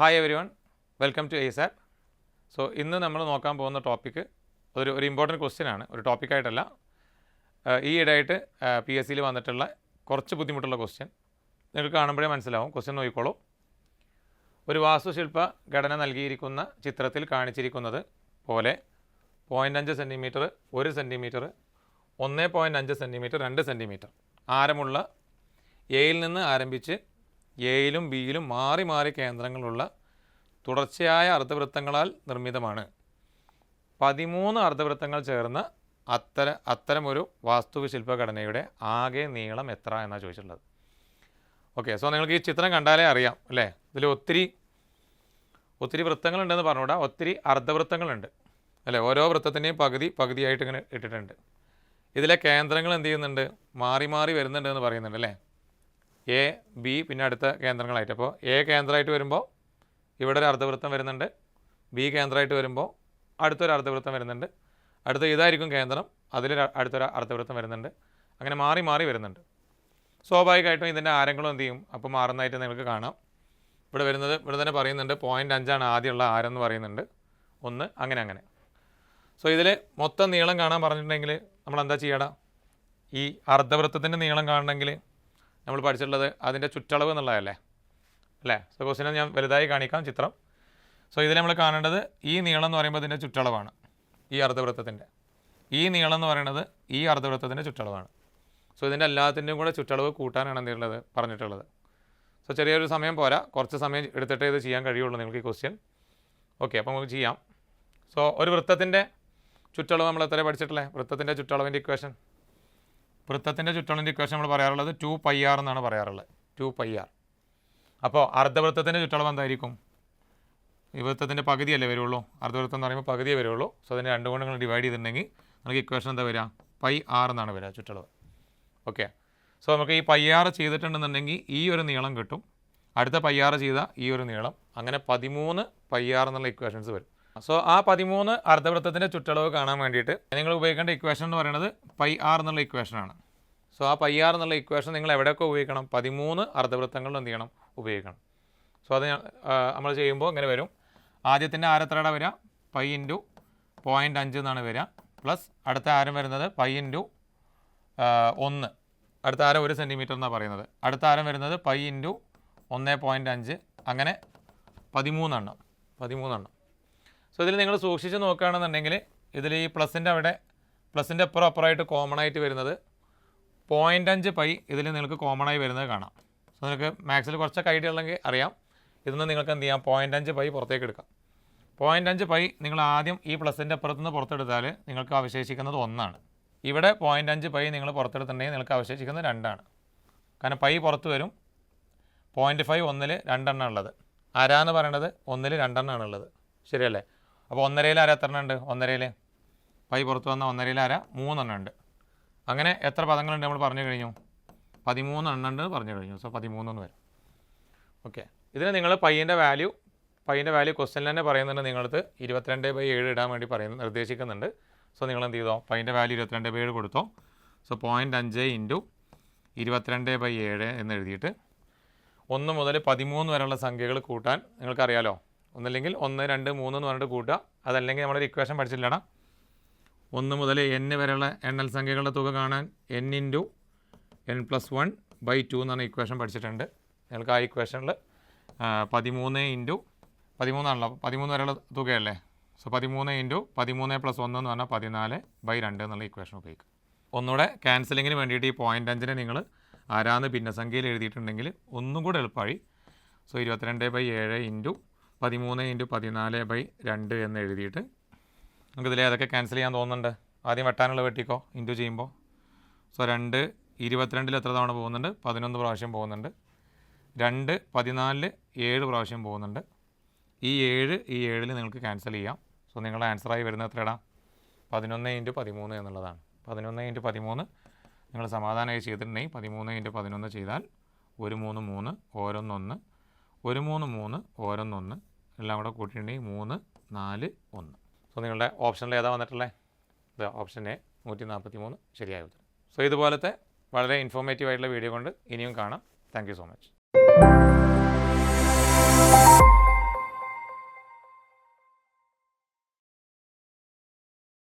Hi everyone, welcome to ASAP. So ഇന്ന് നമ്മൾ നോക്കാൻ പോകുന്ന ടോപ്പിക്ക് ഒരു ഇമ്പോർട്ടൻറ്റ് ക്വസ്റ്റ്യൻ ആണ്, ഒരു ടോപ്പിക്കായിട്ടല്ല. ഈ ഇടയായിട്ട് PSCയിൽ വന്നിട്ടുള്ള കുറച്ച് ബുദ്ധിമുട്ടുള്ള ക്വസ്റ്റ്യൻ നിങ്ങൾക്ക് കാണുമ്പോഴേ മനസ്സിലാവും. ക്വസ്റ്റ്യൻ നോക്കിക്കോളൂ. ഒരു വാസ്തുശില്പ ഘടന നൽകിയിരിക്കുന്ന ചിത്രത്തിൽ കാണിച്ചിരിക്കുന്നത് പോലെ 0.5 സെൻറ്റിമീറ്റർ, 1 സെൻറ്റിമീറ്റർ, 1.5 സെൻറ്റിമീറ്റർ, 2 സെൻറ്റിമീറ്റർ ആരമുള്ള എയിൽ നിന്ന് ആരംഭിച്ച് എയിലും ബിയിലും മാറി മാറി കേന്ദ്രങ്ങളുള്ള തുടർച്ചയായ അർദ്ധവൃത്തങ്ങളാൽ നിർമ്മിതമാണ്. 13 അർദ്ധവൃത്തങ്ങൾ ചേർന്ന അത്തരമൊരു വാസ്തുശില്പഘടനയുടെ ആകെ നീളം എത്ര എന്നാണ് ചോദിച്ചിട്ടുള്ളത്. ഓക്കെ, സോ നിങ്ങൾക്ക് ഈ ചിത്രം കണ്ടാലേ അറിയാം അല്ലേ, ഇതിൽ ഒത്തിരി വൃത്തങ്ങളുണ്ടെന്ന് പറഞ്ഞുകൂടാ, ഒത്തിരി അർദ്ധവൃത്തങ്ങളുണ്ട് അല്ലേ. ഓരോ വൃത്തത്തിൻ്റെയും പകുതിയായിട്ട് ഇങ്ങനെ ഇട്ടിട്ടുണ്ട്. ഇതിലെ കേന്ദ്രങ്ങൾ എന്ത് ചെയ്യുന്നുണ്ട്, മാറി മാറി വരുന്നുണ്ട് എന്ന് പറയുന്നുണ്ട് അല്ലേ. എ, ബി, പിന്നെ അടുത്ത കേന്ദ്രങ്ങളായിട്ട്. അപ്പോൾ എ കേന്ദ്രമായിട്ട് വരുമ്പോൾ ഇവിടെ ഒരു അർദ്ധവൃത്തം വരുന്നുണ്ട്, ബി കേന്ദ്രമായിട്ട് വരുമ്പോൾ അടുത്തൊരു അർദ്ധവൃത്തം വരുന്നുണ്ട്, അടുത്ത ഇതായിരിക്കും കേന്ദ്രം, അതിൽ അടുത്തൊരു അർദ്ധവൃത്തം വരുന്നുണ്ട്. അങ്ങനെ മാറി മാറി വരുന്നുണ്ട്. സ്വാഭാവികമായിട്ടും ഇതിൻ്റെ ആരങ്ങളും എന്ത് ചെയ്യും, അപ്പോൾ മാറുന്നതായിട്ട് നിങ്ങൾക്ക് കാണാം. ഇവിടെ തന്നെ പറയുന്നുണ്ട് 0.5 ആദ്യമുള്ള ആരം എന്ന് പറയുന്നുണ്ട്, 1 അങ്ങനെ. സോ ഇതിൽ മൊത്തം നീളം കാണാൻ പറഞ്ഞിട്ടുണ്ടെങ്കിൽ നമ്മൾ എന്താ ചെയ്യണം, ഈ അർദ്ധവൃത്തത്തിൻ്റെ നീളം കാണണമെങ്കിൽ നമ്മൾ പഠിച്ചിട്ടുള്ളത് അതിൻ്റെ ചുറ്റളവ് എന്നുള്ളതല്ലേ അല്ലേ. സോ ക്വസ്റ്റിനെ ഞാൻ വലുതായി കാണിക്കാം ചിത്രം. സോ ഇതിൽ നമ്മൾ കാണേണ്ടത് ഈ നീളം എന്ന് പറയുമ്പോൾ ഇതിൻ്റെ ചുറ്റളവാണ്, ഈ അർദ്ധവൃത്തത്തിൻ്റെ. ഈ നീളം എന്ന് പറയുന്നത് ഈ അർദ്ധവൃത്തത്തിൻ്റെ ചുറ്റളവാണ്. സോ ഇതിൻ്റെ എല്ലാത്തിൻ്റെയും കൂടെ ചുറ്റളവ് കൂട്ടാനാണ് എന്തുള്ളത് പറഞ്ഞിട്ടുള്ളത്. സോ ചെറിയൊരു സമയം പോരാ, കുറച്ച് സമയം എടുത്തിട്ടേ ഇത് ചെയ്യാൻ കഴിയുള്ളൂ നിങ്ങൾക്ക് ഈ ക്വസ്റ്റ്യൻ. ഓക്കെ, അപ്പോൾ നമുക്ക് ചെയ്യാം. സോ ഒരു വൃത്തത്തിൻ്റെ ചുറ്റളവ് നമ്മൾ എത്ര പഠിച്ചിട്ടില്ലേ, വൃത്തത്തിൻ്റെ ചുറ്റളവിൻ്റെ ഇക്വേഷൻ. വൃത്തത്തിൻ്റെ ചുറ്റളവിൻ്റെ ഇക്വേഷൻ നമ്മൾ പറയാറുള്ളത് 2πr എന്നാണ് പറയാറുള്ളത്, 2πr. അപ്പോൾ അർദ്ധവൃത്തത്തിൻ്റെ ചുറ്റളവ് എന്തായിരിക്കും, ഈ വൃത്തത്തിൻ്റെ പകുതിയല്ലേ വരുള്ളൂ, അർദ്ധവൃത്തം എന്ന് പറയുമ്പോൾ പകുതിയേ വരുള്ളൂ. സോ അതിനെ 2 കൊണ്ട് നിങ്ങൾ ഡിവൈഡ് ചെയ്തിട്ടുണ്ടെങ്കിൽ നമുക്ക് ഇക്വേഷൻ എന്താ വരിക, πr എന്നാണ് വരിക ചുറ്റളവ്. ഓക്കെ, സോ നമുക്ക് ഈ πr ചെയ്തിട്ടുണ്ടെന്നുണ്ടെങ്കിൽ ഈ ഒരു നീളം കിട്ടും, അടുത്ത πr ചെയ്ത ഈ ഒരു നീളം, അങ്ങനെ 13 πr എന്നുള്ള ഇക്വേഷൻസ് വരും. സോ ആ 13 അർദ്ധവൃത്തത്തിൻ്റെ ചുറ്റളവ് കാണാൻ വേണ്ടിയിട്ട് നിങ്ങൾ ഉപയോഗിക്കേണ്ട ഇക്വേഷൻ എന്ന് പറയുന്നത് πr എന്നുള്ള ഇക്വേഷനാണ്. സോ ആ πr എന്നുള്ള ഇക്വേഷൻ നിങ്ങൾ എവിടെയൊക്കെ ഉപയോഗിക്കണം, 13 അർദ്ധവൃത്തങ്ങളിൽ എന്ത് ചെയ്യണം, ഉപയോഗിക്കണം. സോ അത് നമ്മൾ ചെയ്യുമ്പോൾ ഇങ്ങനെ വരും. ആദ്യത്തിൻ്റെ ആരം എത്രയുടെ വരിക, π × 0.5 എന്നാണ് വരിക, പ്ലസ് അടുത്ത ആരം വരുന്നത് π × 1, അടുത്ത ആരം 1 സെൻറ്റിമീറ്റർ എന്നാണ് പറയുന്നത്, അടുത്ത ആരം വരുന്നത് π × 1.5, അങ്ങനെ 13 സോ ഇതിൽ നിങ്ങൾ സൂക്ഷിച്ച് നോക്കുകയാണെന്നുണ്ടെങ്കിൽ ഇതിൽ ഈ പ്ലസിൻ്റെ അപ്പുറമായിട്ട് കോമൺ ആയിട്ട് വരുന്നത് 0.5 π ഇതിൽ നിങ്ങൾക്ക് കോമൺ ആയി വരുന്നത് കാണാം. സോ നിങ്ങൾക്ക് മാത്സിൽ കുറച്ചൊക്കെ ഐഡിയ ഉള്ളെങ്കിൽ അറിയാം. ഇതൊന്ന് നിങ്ങൾക്ക് എന്ത് ചെയ്യാം, 0.5 π പുറത്തേക്ക് എടുക്കാം. 0.5 π നിങ്ങൾ ആദ്യം ഈ പ്ലസിൻ്റെ അപ്പുറത്തുനിന്ന് പുറത്തെടുത്താൽ നിങ്ങൾക്ക് അവശേഷിക്കുന്നത് 1. ഇവിടെ 0.5 π നിങ്ങൾ പുറത്തെടുത്തിട്ടുണ്ടെങ്കിൽ നിങ്ങൾക്ക് അവശേഷിക്കുന്നത് 2. കാരണം π പുറത്ത് വരും. 0.5 1-ൽ 2 ഉള്ളത്, ആരാന്ന് പറയണത് 1-ൽ 2 ഉള്ളത്, ശരിയല്ലേ. അപ്പോൾ 1.5 ആര എത്ര ഉണ്ട്, 1.5 π പുറത്ത് വന്ന 1.5 ആര 3 ഉണ്ട്. അങ്ങനെ എത്ര പദങ്ങളുണ്ട് നമ്മൾ പറഞ്ഞു കഴിഞ്ഞു, 13 ഉണ്ട് പറഞ്ഞു കഴിഞ്ഞു. സോ 13 എന്ന് വരും. ഓക്കെ, ഇതിന് നിങ്ങൾ പൈൻ്റെ വാല്യൂ ക്വസ്റ്റ്യനിൽ തന്നെ പറയുന്നുണ്ട്, നിങ്ങളത് 22/7 ഇടാൻ വേണ്ടി നിർദ്ദേശിക്കുന്നുണ്ട്. സോ നിങ്ങൾ എന്ത് ചെയ്തോ, പൈൻ്റെ വാല്യൂ 22/7 കൊടുത്തോ. സോ 0.5 × 22/7 എന്ന് എഴുതിയിട്ട് 1 മുതൽ 13 വരെയുള്ള സംഖ്യകൾ കൂട്ടാൻ നിങ്ങൾക്കറിയാലോ. ഒന്നല്ലെങ്കിൽ 1, 2, 3 എന്ന് പറഞ്ഞിട്ട് കൂട്ടുക, അതല്ലെങ്കിൽ നമ്മളൊരു ഇക്വേഷൻ പഠിച്ചില്ലടാ, 1 മുതൽ n വരെയുള്ള എണ്ണൽ സംഖ്യകളുടെ തുക കാണാൻ n × n+1/2 എന്നാണ് ഇക്വേഷൻ പഠിച്ചിട്ടുണ്ട്. നിങ്ങൾക്ക് ആ ഇക്വേഷനിൽ 13 ആണല്ലോ, 13 വരെയുള്ള തുകയല്ലേ. സോ 13 × 13 + 1 എന്ന് പറഞ്ഞാൽ 14/2 എന്നുള്ള ഇക്വേഷൻ ഉപയോഗിക്കും. ഒന്നുകൂടെ ക്യാൻസലിങ്ങിന് വേണ്ടിയിട്ട് ഈ 0.5 നിങ്ങൾ ആരാന്ന് ഭിന്നസംഖ്യയിൽ എഴുതിയിട്ടുണ്ടെങ്കിൽ ഒന്നും കൂടെ എളുപ്പമായി. സോ 22/7 × 13 × 14/2 എന്ന് എഴുതിയിട്ട് നമുക്കിതിൽ ഏതൊക്കെ ക്യാൻസൽ ചെയ്യാൻ തോന്നുന്നുണ്ട്, ആദ്യം വെട്ടാനുള്ള വെട്ടിക്കോ, ഇൻറ്റു ചെയ്യുമ്പോൾ. സോ 2 22-ൽ എത്ര തവണ പോകുന്നുണ്ട്, 11 പ്രാവശ്യം പോകുന്നുണ്ട്. 2 14-ൽ 7 പ്രാവശ്യം പോകുന്നുണ്ട്. ഈ 7-ൽ നിങ്ങൾക്ക് ക്യാൻസൽ ചെയ്യാം. സോ നിങ്ങളുടെ ആൻസറായി വരുന്നത് എത്രയിടാം, 11 × 13 എന്നുള്ളതാണ്. 11 × 13 നിങ്ങൾ സമാധാനമായി ചെയ്തിട്ടുണ്ടെങ്കിൽ 13 × 11 ചെയ്താൽ 1 3 3 ഓരോന്നൊന്ന്, 1 3 3 ഓരോന്നൊന്ന്, എല്ലാം കൂടെ കൂട്ടിയിട്ടുണ്ടെങ്കിൽ 3 4 1. സോ നിങ്ങളുടെ ഓപ്ഷനിൽ ഏതാ വന്നിട്ടുള്ളത്, ഇത് ഓപ്ഷൻ എ 143 ശരിയായ ഉത്തരം. സോ ഇതുപോലത്തെ വളരെ ഇൻഫോർമേറ്റീവ് ആയിട്ടുള്ള വീഡിയോ കൊണ്ട് ഇനിയും കാണാം. Thank you so much.